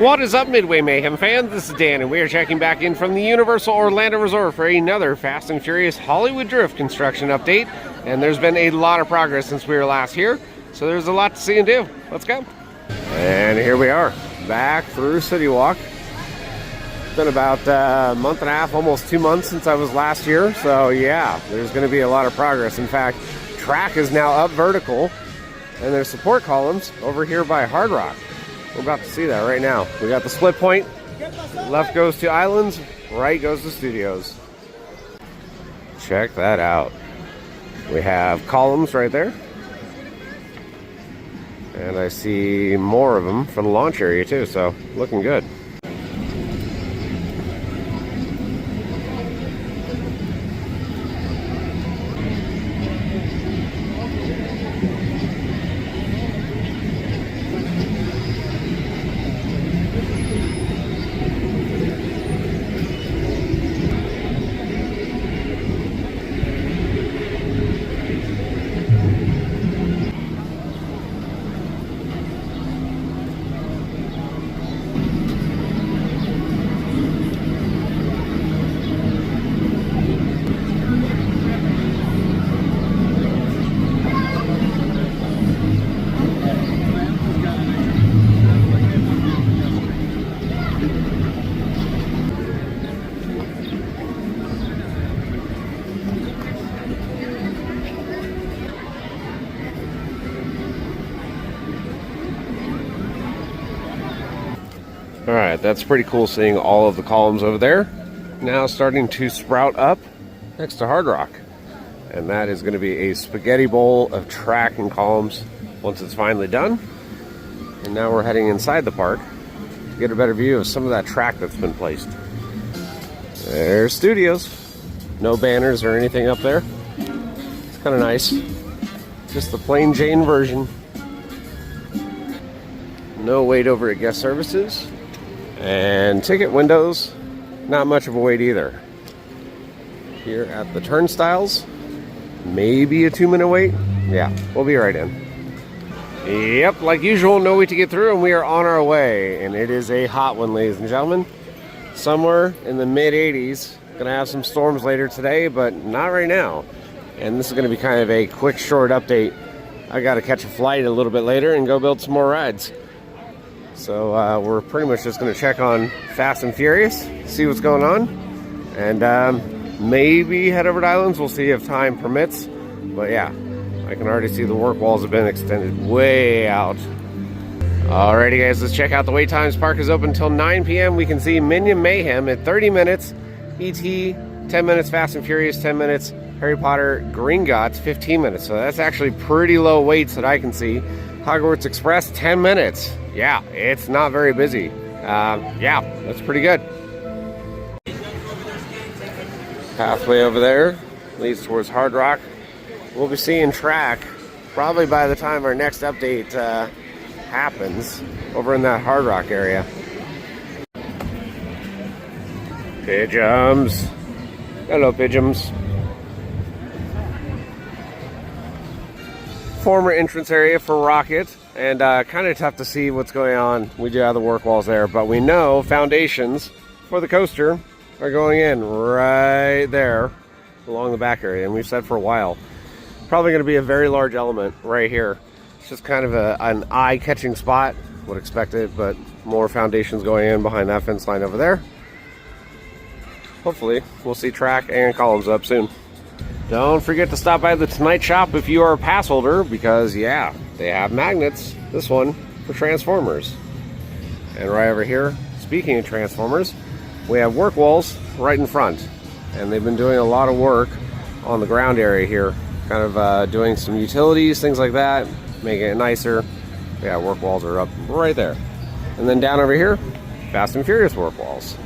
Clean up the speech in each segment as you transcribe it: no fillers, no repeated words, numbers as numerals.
What is up, Midway Mayhem fans? This is Dan, and we are checking back in from the Universal Orlando Resort for another Fast and Furious Hollywood Drift construction update. And there's been a lot of progress since we were last here, so there's a lot to see and do. Let's go. And here we are, back through City Walk. It's been about a month and a half, almost 2 months since I was last here, so yeah, there's going to be a lot of progress. In fact, track is now up vertical, and there's support columns over here by Hard Rock. We're about to see that right now. We got the split point. Left goes to Islands, right goes to Studios. Check that out. We have columns right there. And I see more of them for the launch area too, so looking good. Alright, that's pretty cool seeing all of the columns over there. Now starting to sprout up next to Hard Rock. And that is going to be a spaghetti bowl of track and columns once it's finally done. And now we're heading inside the park to get a better view of some of that track that's been placed. There's Studios. No banners or anything up there. It's kind of nice. Just the plain Jane version. No wait over at guest services. And ticket windows, not much of a wait either. Here at the turnstiles, maybe a 2-minute wait. Yeah, we'll be right in. Yep, like usual, no wait to get through, and we are on our way. And it is a hot one, ladies and gentlemen. Somewhere in the mid-80s. Gonna have some storms later today, but not right now. And this is gonna be kind of a quick, short update. I gotta catch a flight a little bit later and go build some more rides. So we're pretty much just going to check on Fast and Furious, see what's going on, and maybe head over to Islands. We'll see if time permits. But yeah, I can already see the work walls have been extended way out. Alrighty guys, let's check out the wait times. Park is open until 9 p.m. We can see Minion Mayhem at 30 minutes, E.T. 10 minutes, Fast and Furious 10 minutes, Harry Potter Gringotts 15 minutes. So that's actually pretty low waits that I can see. Hogwarts Express 10 minutes. Yeah, it's not very busy. Yeah, that's pretty good. Pathway over there leads towards Hard Rock. We'll be seeing track probably by the time our next update happens over in that Hard Rock area. Pigeons. Hello, pigeons. Former entrance area for Rocket, and kind of tough to see what's going on. We do have the work walls there, but we know foundations for the coaster are going in right there along the back area, and we've said for a while probably going to be a very large element right here. It's just kind of an eye-catching spot. Would expect it, but more foundations going in behind that fence line over there. Hopefully we'll see track and columns up soon. Don't forget to stop by the Tonight Shop if you are a pass holder, because yeah, they have magnets. This one for Transformers. And right over here, speaking of Transformers, we have work walls right in front. And they've been doing a lot of work on the ground area here. Kind of doing some utilities, things like that, making it nicer. Yeah, work walls are up right there. And then down over here, Fast and Furious work walls.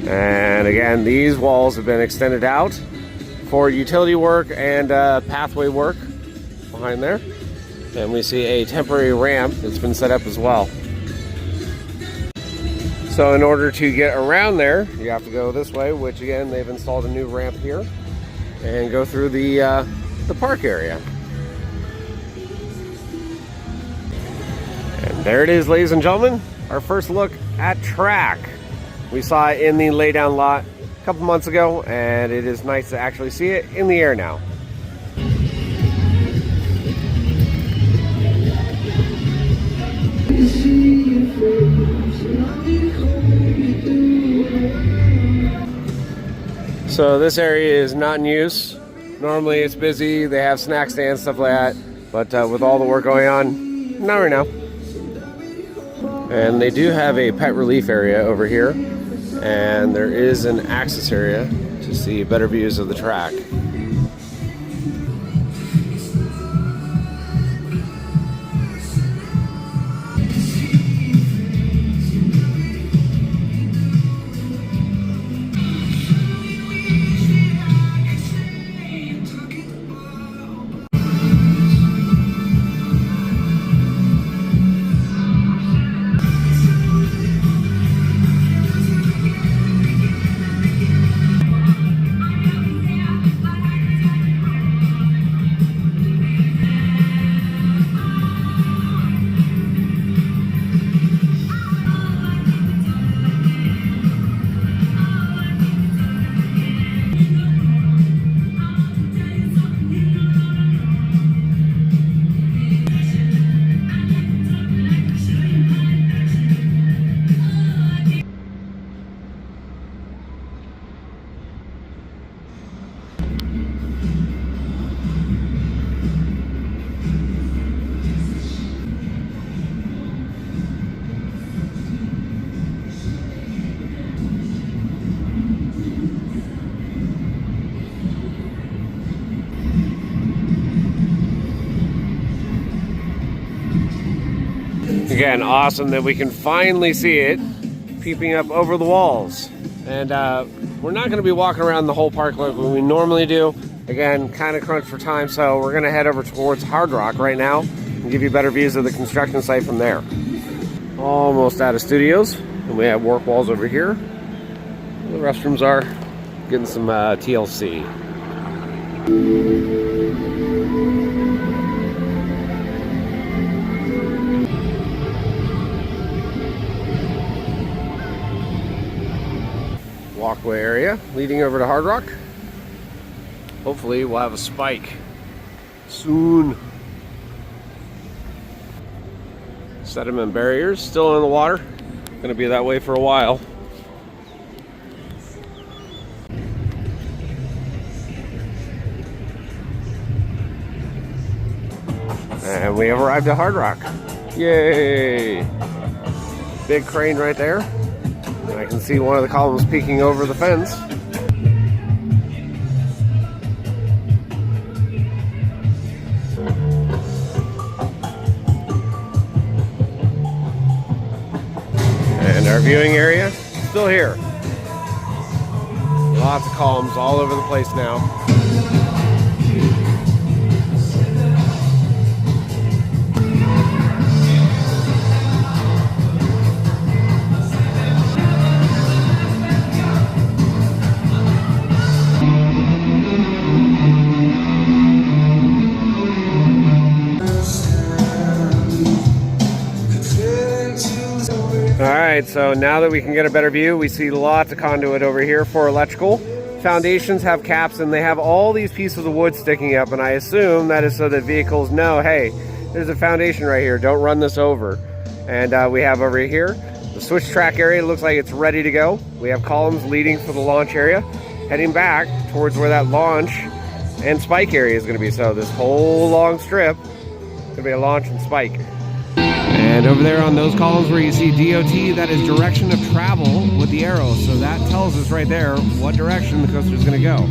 And again, these walls have been extended out for utility work and pathway work behind there. And we see a temporary ramp that's been set up as well. So in order to get around there, you have to go this way, which again, they've installed a new ramp here, and go through the park area. And there it is, ladies and gentlemen. our first look at track. We saw it in the laydown lot a couple months ago, and it is nice to actually see it in the air now. So this area is not in use. Normally it's busy, they have snack stands, stuff like that, but with all the work going on, not right now. And they do have a pet relief area over here, and there is an access area to see better views of the track. Again, awesome that we can finally see it peeping up over the walls. And we're not going to be walking around the whole park like we normally do. Again, kind of crunched for time, so we're going to head over towards Hard Rock right now and give you better views of the construction site from there. Almost out of studios, and we have work walls over here. The restrooms are getting some TLC. Walkway area leading over to Hard Rock. Hopefully we'll have a spike soon. Sediment barriers still in the water. Going to be that way for a while. And we have arrived at Hard Rock. Yay! Big crane right there. And I can see one of the columns peeking over the fence. And our viewing area, still here. Lots of columns all over the place now. Alright, so now that we can get a better view, we see lots of conduit over here for electrical. Foundations have caps and they have all these pieces of wood sticking up, and I assume that is so that vehicles know, hey, there's a foundation right here, don't run this over. And we have over here the switch track area. It looks like it's ready to go. We have columns leading for the launch area, heading back towards where that launch and spike area is going to be. So this whole long strip is going to be a launch and spike. And over there on those columns where you see DOT, that is direction of travel with the arrow. So that tells us right there what direction the coaster is going to go.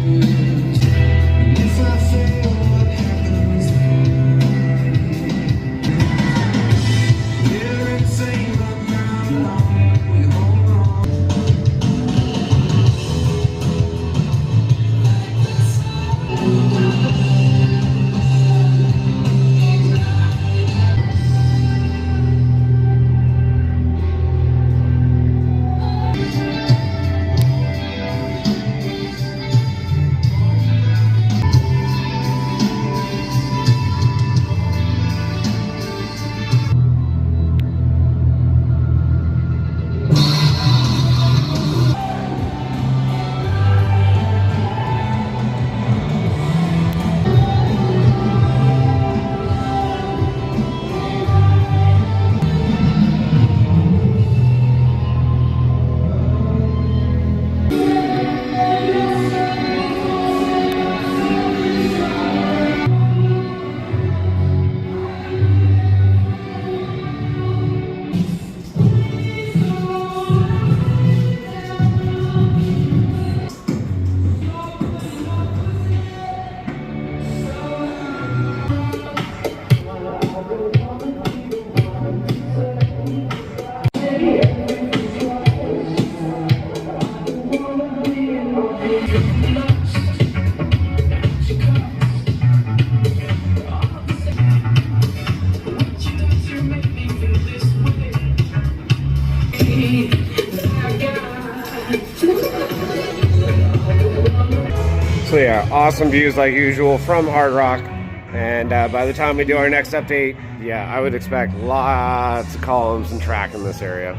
So yeah, awesome views like usual from Hard Rock. And by the time we do our next update, yeah, I would expect lots of columns and track in this area.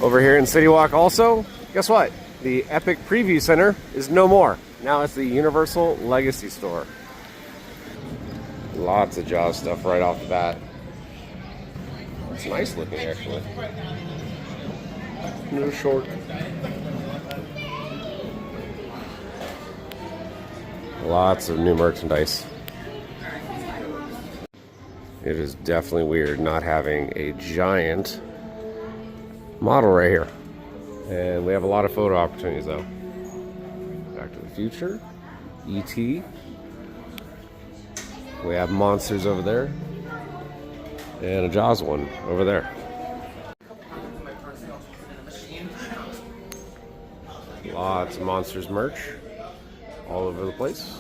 Over here in City Walk also, guess what? The Epic Preview Center is no more. Now it's the Universal Legacy Store. Lots of Jaws stuff right off the bat. It's nice looking actually. No short. Lots of new merchandise. It is definitely weird not having a giant model right here. And we have a lot of photo opportunities though. Back to the Future, E.T. We have Monsters over there. And a Jaws one over there. Lots of Monsters merch all over the place.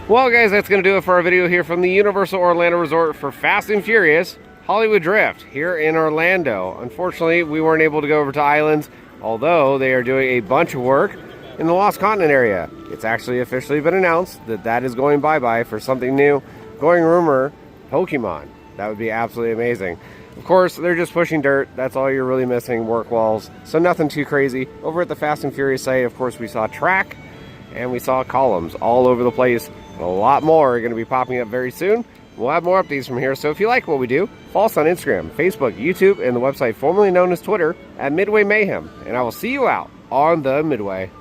Well guys, that's going to do it for our video here from the Universal Orlando Resort for Fast and Furious Hollywood Drift here in Orlando. Unfortunately, we weren't able to go over to Islands, although they are doing a bunch of work in the Lost Continent area. It's actually officially been announced that that is going bye-bye for something new. Going rumor, Pokemon. That would be absolutely amazing. Of course, they're just pushing dirt. That's all you're really missing, work walls. So nothing too crazy. Over at the Fast and Furious site, of course, we saw track and we saw columns all over the place. A lot more are going to be popping up very soon. We'll have more updates from here, so if you like what we do, follow us on Instagram, Facebook, YouTube, and the website formerly known as Twitter at Midway Mayhem. And I will see you out on the Midway.